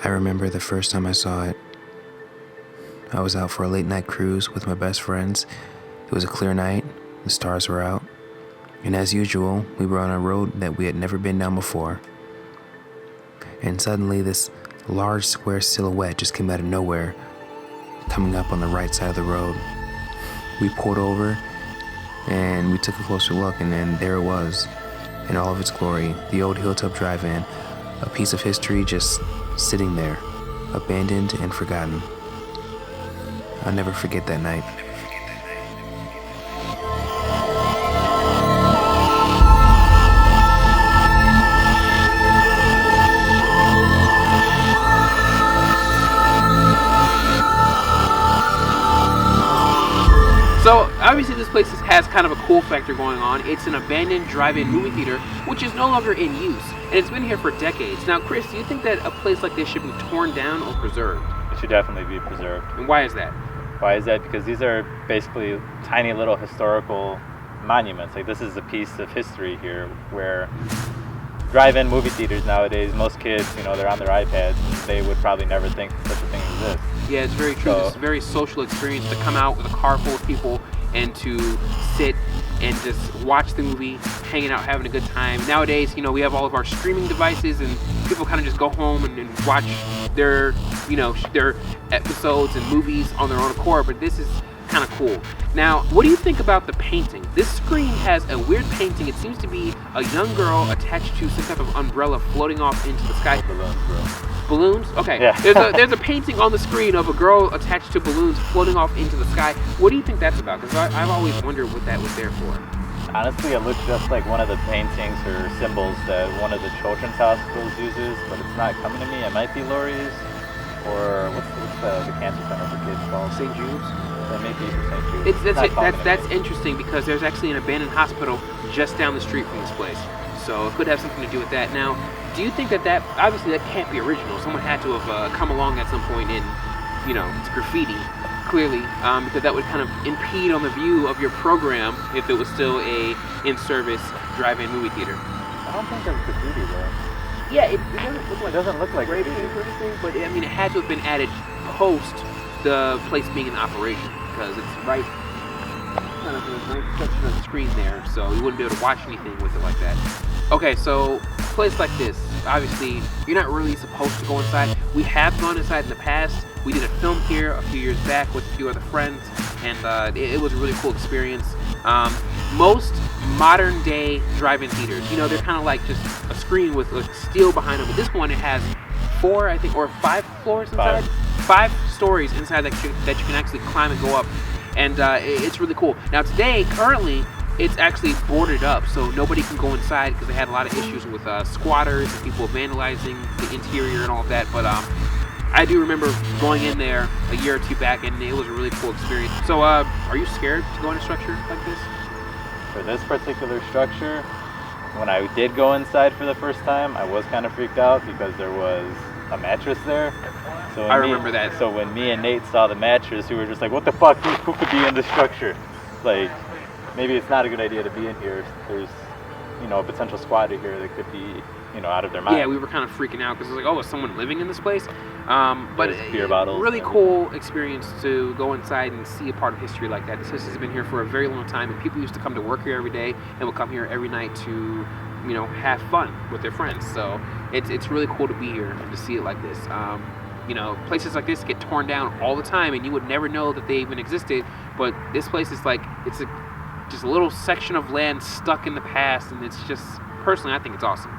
I remember the first time I saw it. I was out for a late night cruise with my best friends. It was a clear night, the stars were out, and as usual, we were on a road that we had never been down before. And suddenly, this large square silhouette just came out of nowhere, coming up on the right side of the road. We pulled over, and we took a closer look, and then there it was, in all of its glory, the old Hilltop Drive-In, a piece of history just sitting there, abandoned and forgotten. I'll never forget that night. So obviously this place has kind of a cool factor going on. It's an abandoned drive-in movie theater, which is no longer in use, and it's been here for decades. Now, Chris, do you think that a place like this should be torn down or preserved? It should definitely be preserved. And why is that? Why is that? Because these are basically tiny little historical monuments. Like, this is a piece of history here where drive-in movie theaters nowadays, most kids, they're on their iPads, and they would probably never think such a thing exists. Yeah, it's very true. It's a very social experience to come out with a car full of people and to sit and just watch the movie, hanging out, having a good time. Nowadays, we have all of our streaming devices, and people kind of just go home and watch their, their episodes and movies on their own accord. But this is kind of cool. Now, what do you think about the painting? This screen has a weird painting. It seems to be a young girl attached to some type of umbrella floating off into the sky. Balloons, bro. Balloons? Okay. Yeah. There's a painting on the screen of a girl attached to balloons floating off into the sky. What do you think that's about? Because I've always wondered what that was there for. Honestly, it looks just like one of the paintings or symbols that one of the children's hospitals uses, but it's not coming to me. It might be Lurie's, or what's the cancer center for kids called? St. Jude's? That may be for St. Jude's. That's interesting because there's actually an abandoned hospital just down the street from this place. So it could have something to do with that. Now, do you think that obviously that can't be original? Someone had to have come along at some point and, it's graffiti, clearly, because that would kind of impede on the view of your program if it was still a in-service drive-in movie theater. I don't think there's graffiti there. Yeah, it doesn't look like It doesn't look like graffiti graffiti. or anything, but it had to have been added post the place being in operation because it's right kind of in the right section of the screen there, so you wouldn't be able to watch anything with it like that. Okay, so a place like this, obviously, you're not really supposed to go inside. We have gone inside in the past. We did a film here a few years back with a few other friends, and it was a really cool experience. Most modern day drive-in theaters, they're kind of like just a screen with steel behind them. But this one, it has 4, I think, or 5 floors inside. 5 stories inside that you can actually climb and go up, and it's really cool. Now today, currently, it's actually boarded up, so nobody can go inside because they had a lot of issues with squatters and people vandalizing the interior and all of that. But I do remember going in there a year or 2 back, and it was a really cool experience. So, are you scared to go in a structure like this? For this particular structure, when I did go inside for the first time, I was kind of freaked out because there was a mattress there. So I remember that. So when me and Nate saw the mattress, we were just like, what the fuck, who could be in this structure? Like, maybe it's not a good idea to be in here. There's, a potential squatter here that could be, out of their mind. Yeah, we were kind of freaking out because it was like, oh, is someone living in this place? But There's beer bottles. Really cool experience to go inside and see a part of history like that. This place has been here for a very long time, and people used to come to work here every day and will come here every night to, have fun with their friends. So it's really cool to be here and to see it like this. Places like this get torn down all the time, and you would never know that they even existed. But this place is like just a little section of land stuck in the past, and it's just, personally, I think it's awesome.